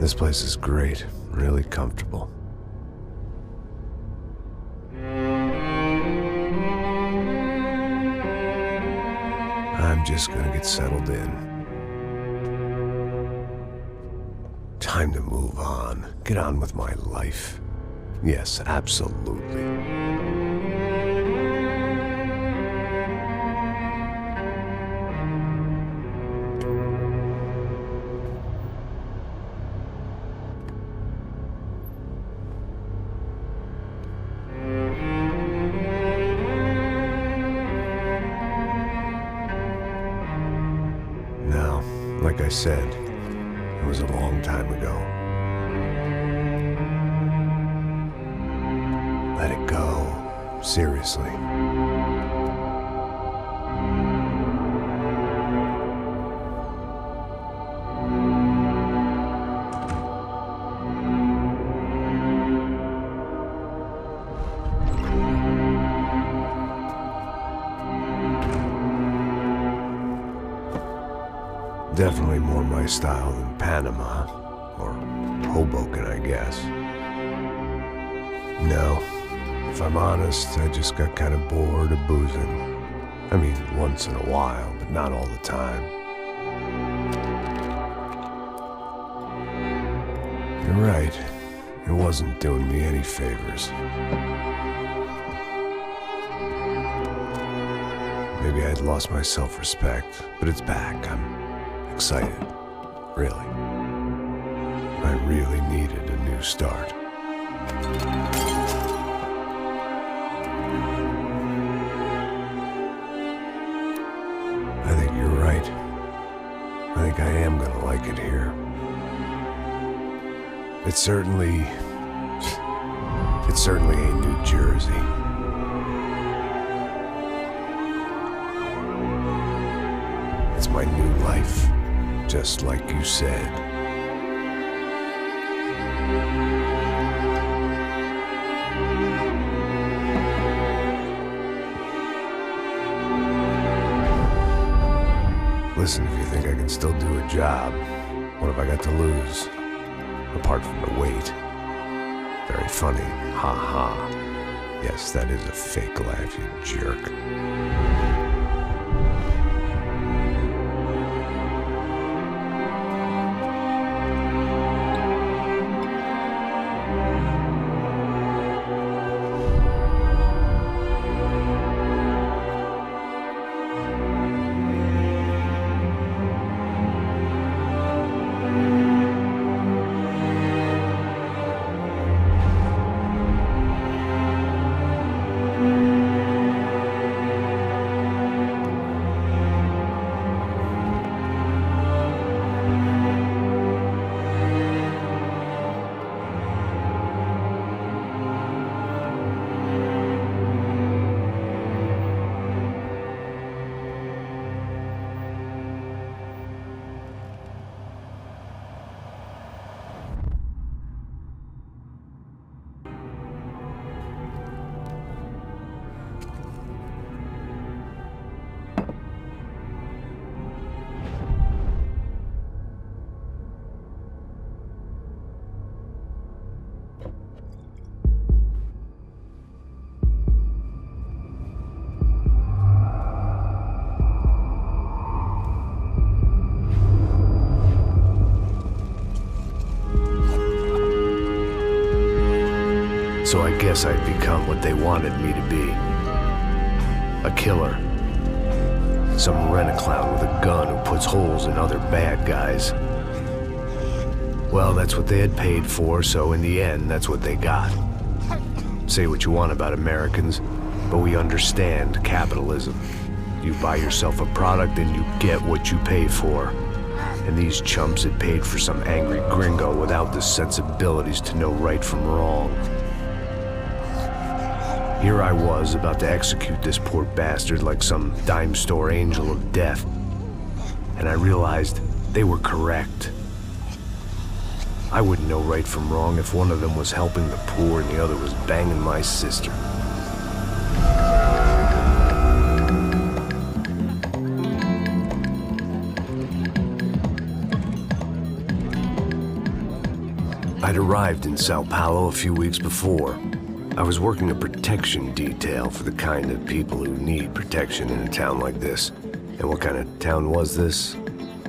This place is great, really comfortable. I'm just gonna get settled in. Time to move on. Get on with my life. Yes, absolutely. Now, like I said, it was a long time ago. Let it go. Seriously. Definitely more my style than Panama, or Hoboken, I guess. No, if I'm honest, I just got kind of bored of boozing. I mean, once in a while, but not all the time. You're right, it wasn't doing me any favors. Maybe I'd lost my self-respect, but it's back. I'm excited, really. I really needed a new start. I think you're right. I think I am gonna like it here. It certainly ain't New Jersey. It's my new life. Just like you said. Listen, if you think I can still do a job, what have I got to lose? Apart from the weight. Very funny. Ha ha. Yes, that is a fake laugh, you jerk. So I guess I'd become what they wanted me to be. A killer. Some rent-a-clown with a gun who puts holes in other bad guys. Well, that's what they had paid for, so in the end, that's what they got. Say what you want about Americans, but we understand capitalism. You buy yourself a product and you get what you pay for. And these chumps had paid for some angry gringo without the sensibilities to know right from wrong. Here I was, about to execute this poor bastard like some dime store angel of death. And I realized they were correct. I wouldn't know right from wrong if one of them was helping the poor and the other was banging my sister. I'd arrived in Sao Paulo a few weeks before. I was working a protection detail for the kind of people who need protection in a town like this. And what kind of town was this?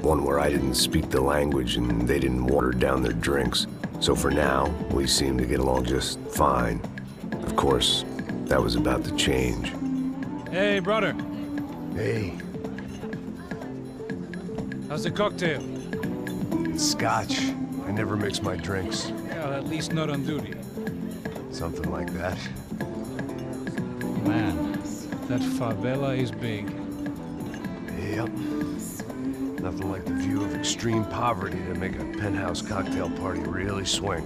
One where I didn't speak the language and they didn't water down their drinks. So for now, we seemed to get along just fine. Of course, that was about to change. Hey, brother. Hey. How's the cocktail? It's scotch. I never mix my drinks. Well, at least not on duty. Something like that. Man, that favela is big. Yep. Nothing like the view of extreme poverty to make a penthouse cocktail party really swing.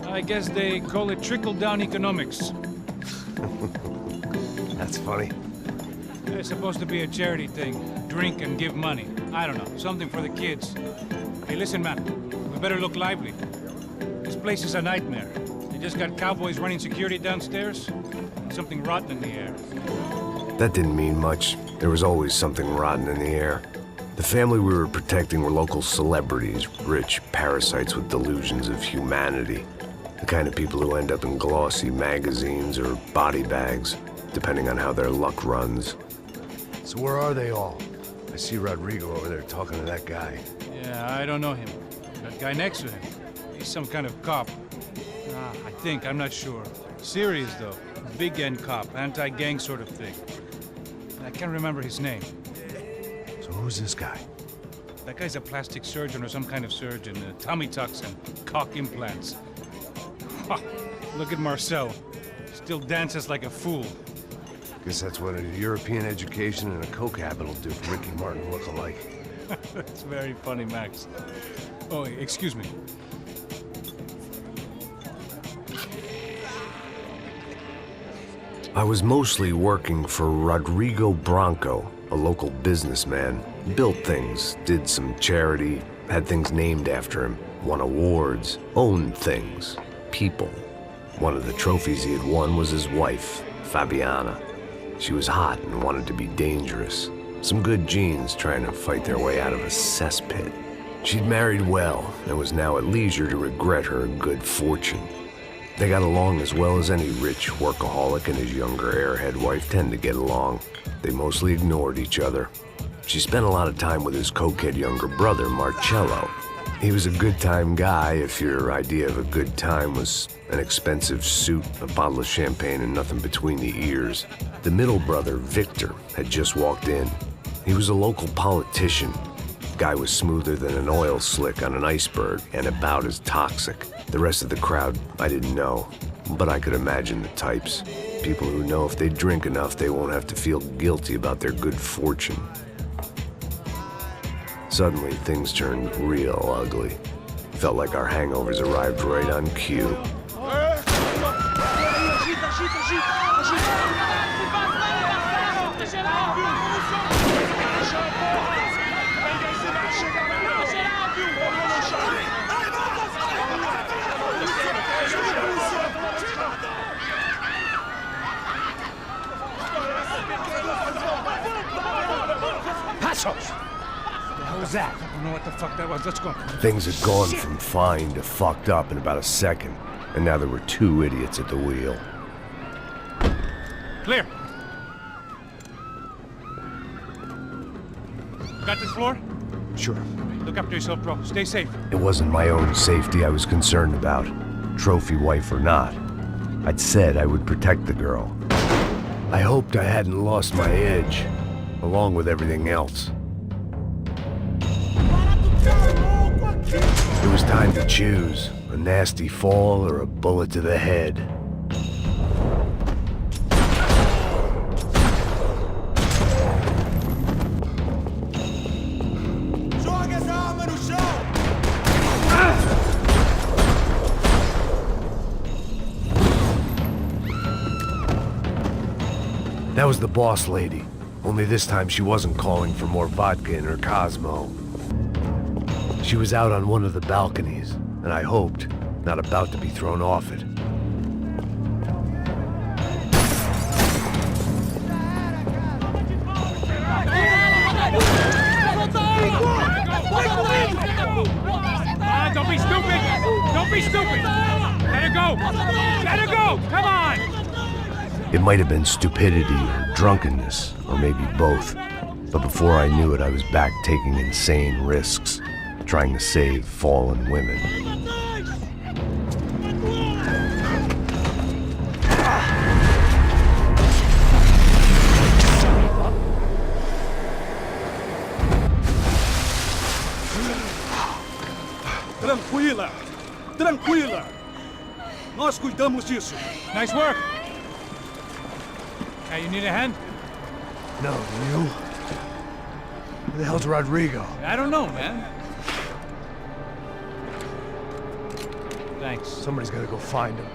I guess they call it trickle-down economics. That's funny. It's supposed to be a charity thing. Drink and give money. I don't know, something for the kids. Hey, listen, man. We better look lively. This place is a nightmare. They just got cowboys running security downstairs. And something rotten in the air. That didn't mean much. There was always something rotten in the air. The family we were protecting were local celebrities, rich parasites with delusions of humanity. The kind of people who end up in glossy magazines or body bags, depending on how their luck runs. So where are they all? I see Rodrigo over there talking to that guy. Yeah, I don't know him. That guy next to him. He's some kind of cop. I think, I'm not sure. Serious, though. Big end cop, anti-gang sort of thing. I can't remember his name. So who's this guy? That guy's a plastic surgeon or some kind of surgeon. Tummy tucks and cock implants. Ha! Look at Marcel. Still dances like a fool. Guess that's what a European education and a coke habit will do for Ricky Martin look-alike. That's very funny, Max. Oh, excuse me. I was mostly working for Rodrigo Branco, a local businessman. Built things, did some charity, had things named after him, won awards, owned things, people. One of the trophies he had won was his wife, Fabiana. She was hot and wanted to be dangerous. Some good genes trying to fight their way out of a cesspit. She'd married well and was now at leisure to regret her good fortune. They got along as well as any rich workaholic and his younger airhead wife tend to get along. They mostly ignored each other. She spent a lot of time with his cokehead younger brother, Marcello. He was a good-time guy if your idea of a good time was an expensive suit, a bottle of champagne, and nothing between the ears. The middle brother, Victor, had just walked in. He was a local politician. Guy was smoother than an oil slick on an iceberg and about as toxic. The rest of the crowd, I didn't know, but I could imagine the types. People who know if they drink enough, they won't have to feel guilty about their good fortune. Suddenly, things turned real ugly. Felt like our hangovers arrived right on cue. That? I don't know what the fuck that was. Let's go. Things had gone from fine to fucked up in about a second, and now there were two idiots at the wheel. Clear. Got this floor? Sure. Look after yourself, bro. Stay safe. It wasn't my own safety I was concerned about, trophy wife or not. I'd said I would protect the girl. I hoped I hadn't lost my edge, along with everything else. It was time to choose, a nasty fall or a bullet to the head. That was the boss lady, only this time she wasn't calling for more vodka in her Cosmo. She was out on one of the balconies, and I hoped, not about to be thrown off it. Don't be stupid! Don't Don't be stupid! Let her go! Let her go! Come on! It might have been stupidity or drunkenness, or maybe both. But before I knew it, I was back taking insane risks, trying to save fallen women. Tranquila! Tranquila! Nós cuidamos disso. Nice work! Hey, you need a hand? No, you? Who the hell's Rodrigo? I don't know, man. Thanks. Somebody's gotta go find him.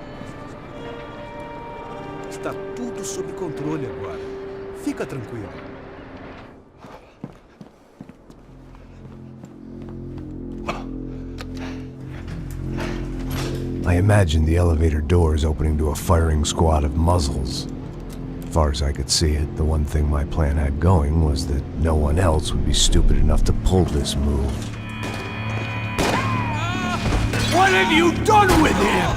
Está tudo sob controle agora. Fica tranquilo. I imagined the elevator doors opening to a firing squad of muzzles. As far as I could see it, the one thing my plan had going was that no one else would be stupid enough to pull this move. What have you done with him?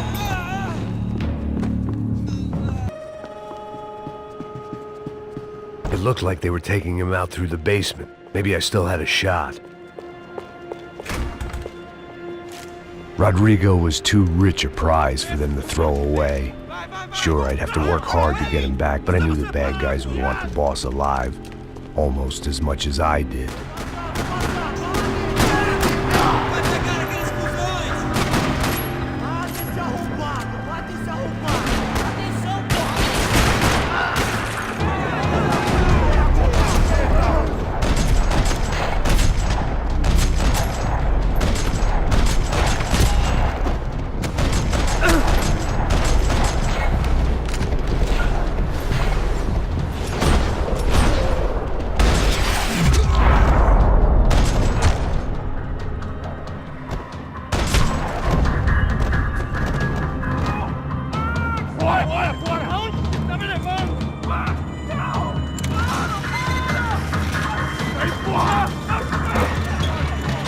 It looked like they were taking him out through the basement. Maybe I still had a shot. Rodrigo was too rich a prize for them to throw away. Sure, I'd have to work hard to get him back, but I knew the bad guys would want the boss alive, almost as much as I did.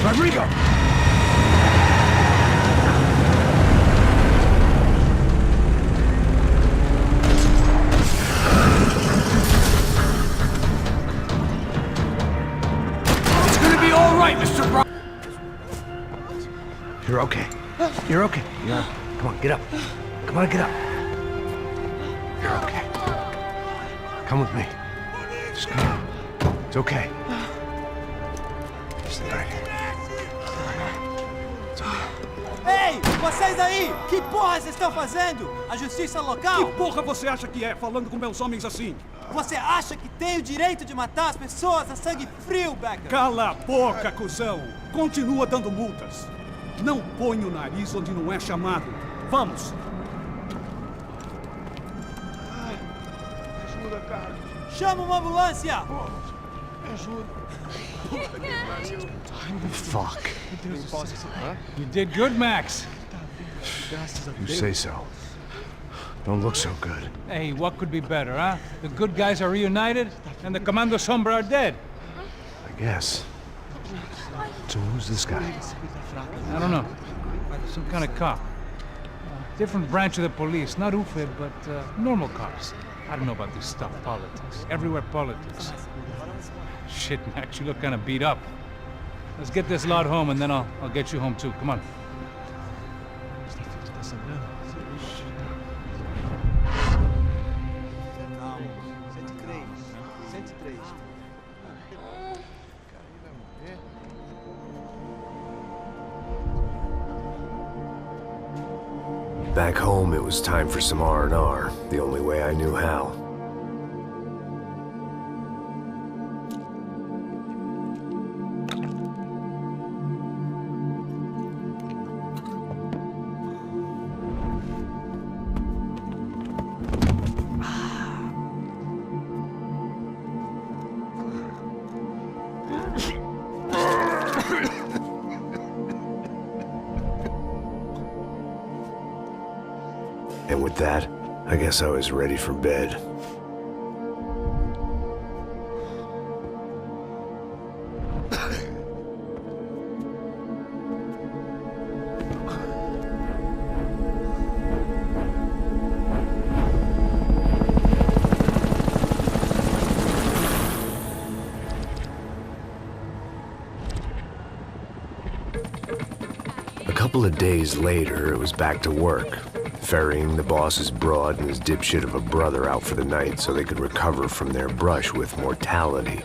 Rodrigo! It's gonna be all right, Mr. Brown. You're okay. You're okay. Yeah. Come on, get up. Come on, get up. You're okay. Come with me. Just come on. It's okay. Stay right here. Ei, vocês aí! Que porra vocês estão fazendo? A justiça local? Que porra você acha que é, falando com meus homens assim? Você acha que tem o direito de matar as pessoas a sangue frio, Becker? Cala a boca, cuzão! Continua dando multas. Não põe o nariz onde não é chamado. Vamos! Chama uma ambulância! Fuck. You did good, Max. You say so. Don't look so good. Hey, what could be better, huh? The good guys are reunited, and the Commando Sombra are dead. I guess. So who's this guy? I don't know. Some kind of cop. Different branch of the police. Not UFE, but normal cops. I don't know about this stuff. Politics. Everywhere politics. Shit, Max, you look kind of beat up. Let's get this lot home, and then I'll get you home too. Come on. Back home, it was time for some R&R, the only way I knew how. And with that, I guess I was ready for bed. couple of days later, it was back to work, ferrying the boss's broad and his dipshit of a brother out for the night so they could recover from their brush with mortality.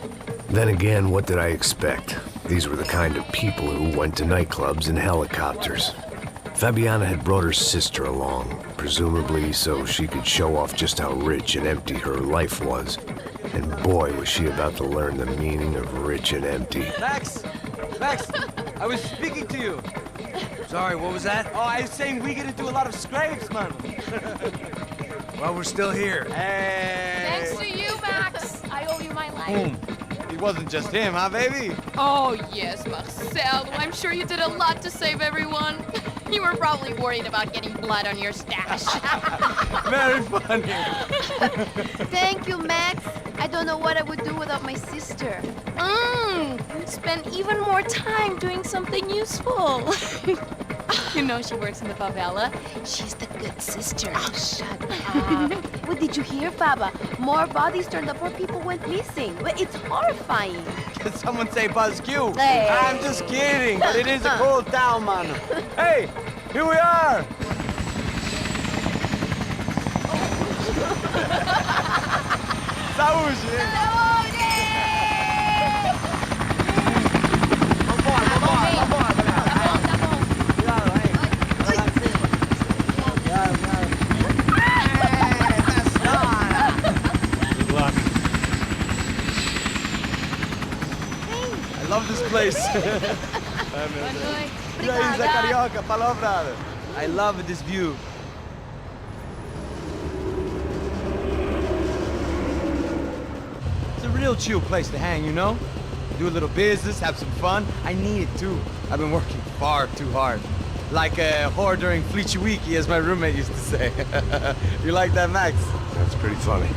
Then again, what did I expect? These were the kind of people who went to nightclubs in helicopters. Fabiana had brought her sister along, presumably so she could show off just how rich and empty her life was. And boy, was she about to learn the meaning of rich and empty. Max! Max! I was speaking to you. Sorry, what was that? Oh, I was saying we get to do a lot of scrapes, man. Well, we're still here. Hey! Thanks to you, Max. I owe you my life. It wasn't just him, huh, baby? Oh, yes, Marcel. I'm sure you did a lot to save everyone. You were probably worried about getting blood on your stash. Very funny. Thank you, Max. I don't know what I would do without my sister. You'd spend even more time doing something useful. You know she works in the favela. She's the good sister. Oh, shut up. What did you hear, Faba? More bodies turned up, more people went missing. Well, it's horrifying. Did someone say Buzz Q? Hey. I'm just kidding, but it is a cool town, man. Hey, here we are. Saúde! I love this place. E aí, Zé Carioca, falou, brother. I love this view. It's a real chill place to hang, you know? Do a little business, have some fun. I need it too. I've been working far too hard. Like a whore during Fleechy Weeky, as my roommate used to say. You like that, Max? That's pretty funny.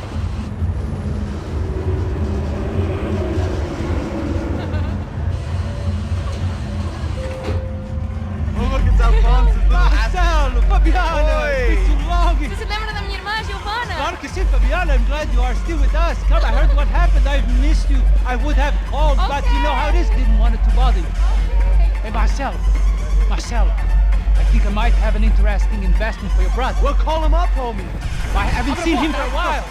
Marcelo, Fabiana, it's been too long. Você se lembra da minha irmã, Giovanna? Claro que sim, Fabiana. I'm glad you are still with us. Come, I heard what happened. I've missed you. I would have called, but you know how it is. Didn't want it to bother you. Hey, Marcelo, I think I might have an interesting investment for your brother. Well, call him up, homie. I haven't seen him for a while.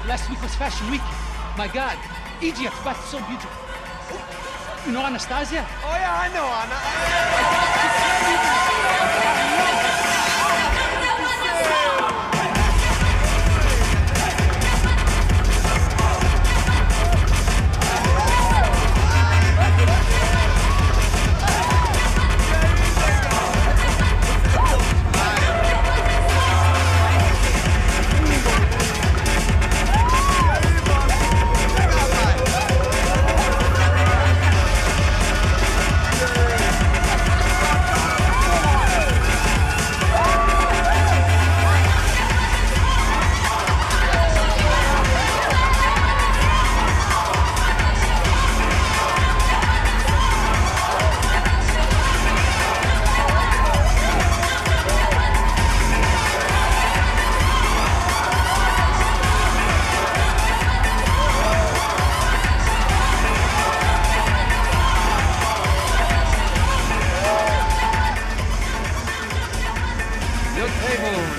Last week was Fashion Week. My God, Egypt, but so beautiful. You know Anastasia? Oh, yeah, I know Anna.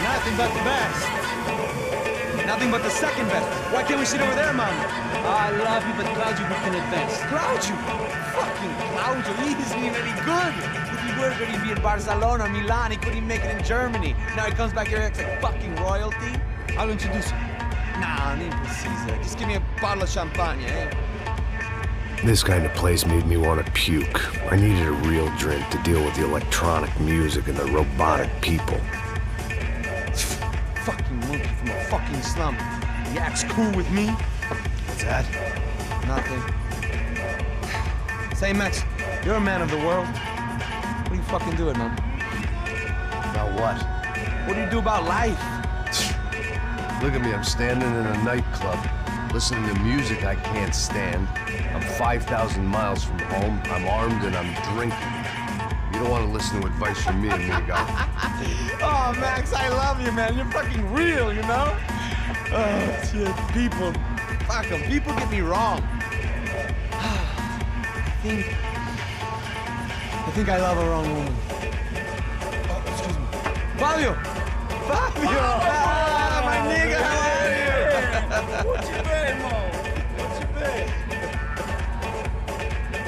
Nothing but the best. Nothing but the second best. Why can't we sit over there, man? I love you, but Claudio booked in advance. Claudio? Fucking Claudio, he isn't even any good. If he were going to be in Barcelona, Milan, he couldn't make it in Germany. Now he comes back here acts like fucking royalty. I'll introduce you. Nah, I need precisa. Just give me a bottle of champagne, eh? This kind of place made me want to puke. I needed a real drink to deal with the electronic music and the robotic people. Fucking monkey from a fucking slum. He acts cool with me. What's that? Nothing. Say, Max, you're a man of the world. What do you fucking do it, man? About what? What do you do about life? Look at me, I'm standing in a nightclub, listening to music I can't stand. I'm 5,000 miles from home, I'm armed, and I'm drinking. You don't want to listen to advice from me, amigo. Oh, Max, I love you, man. You're fucking real, you know? Oh, shit. People. Fuck 'em. People get me wrong. I think I love a wrong woman. Fabio! Fabio! Ah, my nigga, how are you?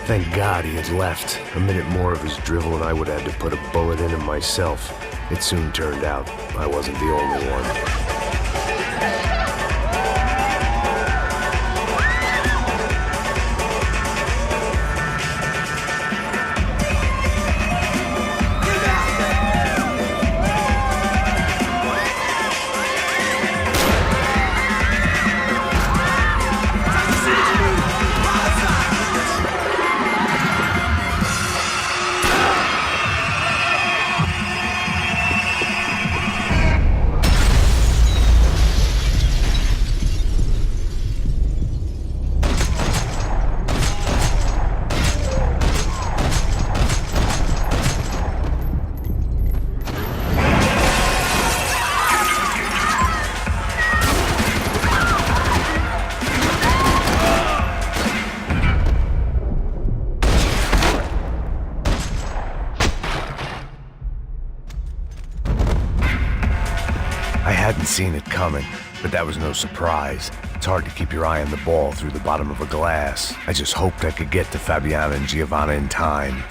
Thank God he had left. A minute more of his drivel and I would have had to put a bullet in him myself. It soon turned out I wasn't the only one. I hadn't seen it coming, but that was no surprise. It's hard to keep your eye on the ball through the bottom of a glass. I just hoped I could get to Fabiana and Giovanna in time.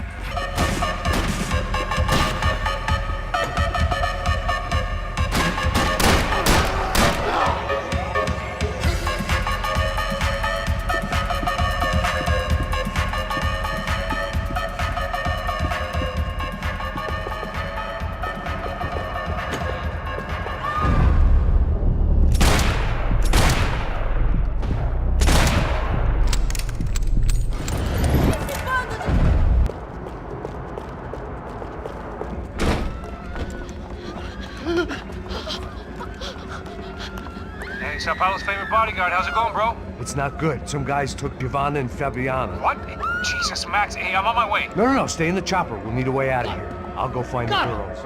Hey, Sao Paulo's favorite bodyguard. How's it going, bro? It's not good. Some guys took Giovanna and Fabiana. What? Jesus, Max. Hey, I'm on my way. No, stay in the chopper. We'll need a way out of here. I'll go find the girls.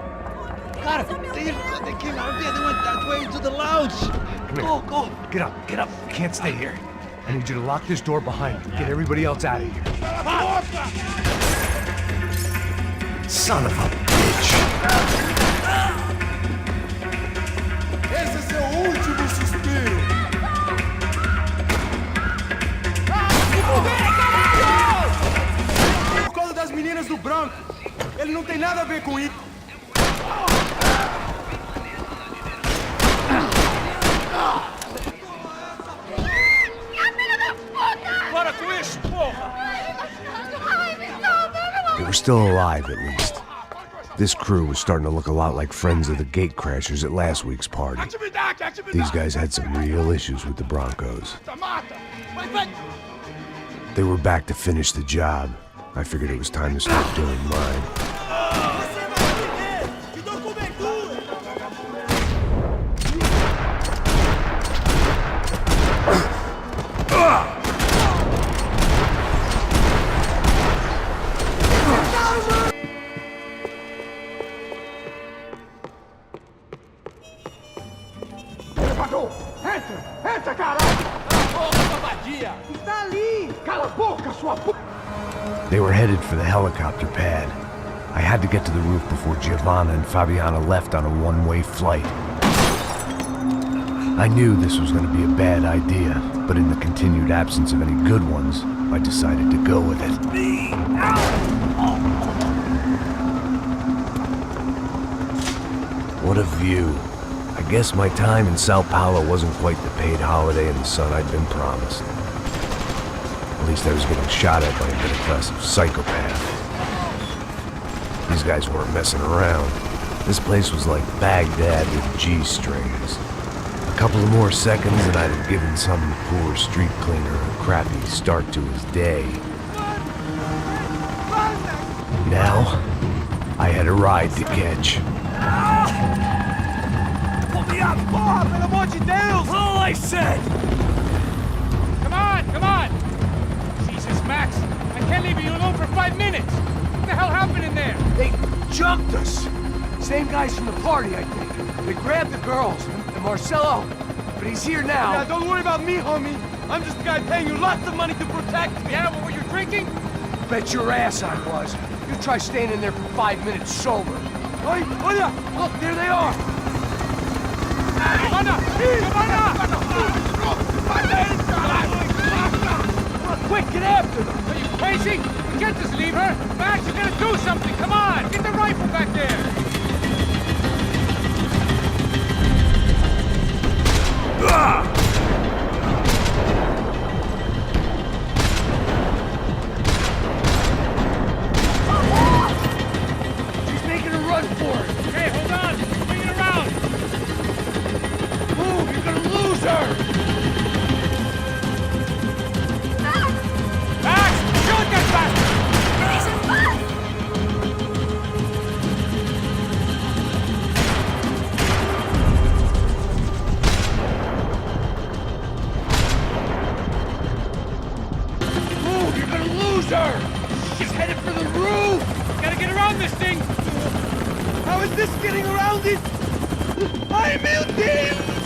Got it. They came out there. They went that way into the lounge. Come here. Go. Get up. You can't stay here. I need you to lock this door behind you. Get everybody else out of here. Son of a bitch. Esse é seu último suspiro! Por causa das meninas do branco. Ele não tem nada a ver com isso. Para com isso, porra! They were still alive, at least. This crew was starting to look a lot like friends of the gatecrashers at last week's party. These guys had some real issues with the Broncos. They were back to finish the job. I figured it was time to start doing mine. Entra, caralho! Está ali! Cala a boca, sua p... They were headed for the helicopter pad. I had to get to the roof before Giovanna and Fabiana left on a one-way flight. I knew this was going to be a bad idea, but in the continued absence of any good ones, I decided to go with it. What a view. I guess my time in Sao Paulo wasn't quite the paid holiday in the sun I'd been promised. At least I was getting shot at by a middle-class psychopath. These guys weren't messing around. This place was like Baghdad with G-strings. A couple of more seconds and I'd have given some poor street cleaner a crappy start to his day. Now, I had a ride to catch. Porra, pelo amor de Deus! All I said! Come on! Jesus, Max! I can't leave you alone for 5 minutes! What the hell happened in there? They jumped us! Same guys from the party, I think. They grabbed the girls, and Marcelo. But he's here now. Yeah, don't worry about me, homie. I'm just the guy paying you lots of money to protect me. Yeah, what were you drinking? Bet your ass I was. You try staying in there for 5 minutes sober. Oi, olha! Look, there they are! Quick, get after them! Are you crazy? We can't just leave her! Max, you gotta do something! Come on! Get the rifle back there! She's making a run for it! Okay, hold on! Bring it around! Move! You're gonna lose her! Max! Shoot that bastard! Move! You're gonna lose her! She's headed for the roof! Gotta get around this thing! How is this getting around it? I'm in